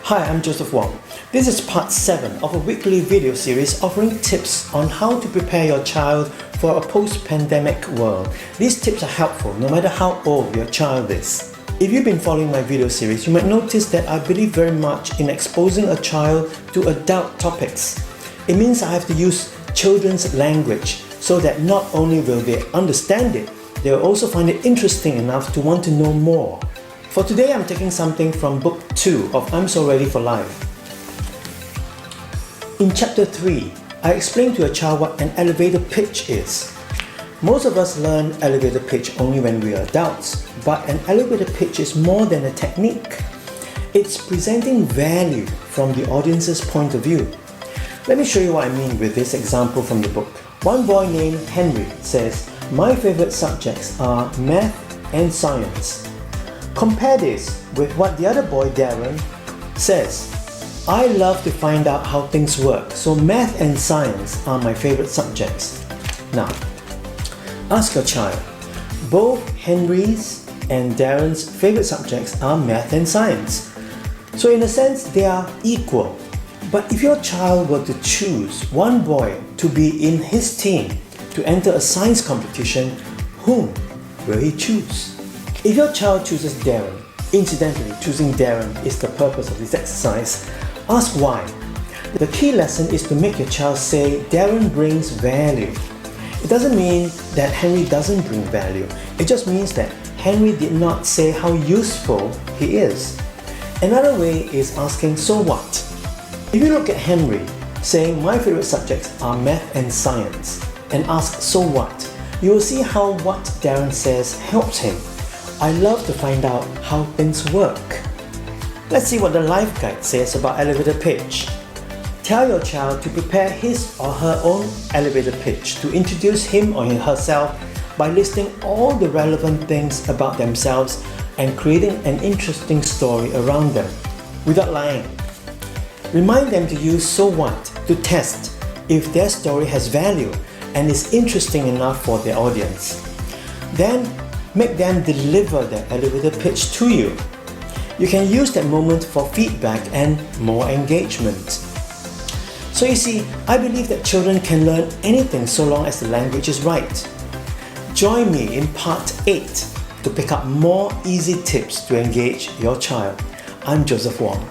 Hi, I'm Joseph Wong. This is part 7 of a weekly video series offering tips on how to prepare your child for a post-pandemic world. These tips are helpful no matter how old your child is. If you've been following my video series, you might notice that I believe very much in exposing a child to adult topics. It means I have to use children's language so that not only will they understand it, they will also find it interesting enough to want to know more. For today, I'm taking something from book 2 of I'm So Ready for Life. In chapter 3, I explained to a child what an elevator pitch is. Most of us learn elevator pitch only when we are adults, but an elevator pitch is more than a technique. It's presenting value from the audience's point of view. Let me show you what I mean with this example from the book. One boy named Henry says, "My favorite subjects are math and science." Compare this with what the other boy, Darren, says. "I love to find out how things work, so math and science are my favorite subjects." Now, ask your child. Both Henry's and Darren's favorite subjects are math and science. So in a sense, they are equal. But if your child were to choose one boy to be in his team to enter a science competition, whom will he choose? If your child chooses Darren, incidentally, choosing Darren is the purpose of this exercise, ask why. The key lesson is to make your child say Darren brings value. It doesn't mean that Henry doesn't bring value. It just means that Henry did not say how useful he is. Another way is asking, "So what?" If you look at Henry saying, "My favorite subjects are math and science," and ask, "So what?" you will see how what Darren says helps him. "I love to find out how things work." Let's see what the Life Guide says about elevator pitch. Tell your child to prepare his or her own elevator pitch to introduce him or herself by listing all the relevant things about themselves and creating an interesting story around them, without lying. Remind them to use "so what" to test if their story has value and is interesting enough for their audience. Then, make them deliver their elevator pitch to you. You can use that moment for feedback and more engagement. So you see, I believe that children can learn anything so long as the language is right. Join me in part 8 to pick up more easy tips to engage your child. I'm Joseph Wong.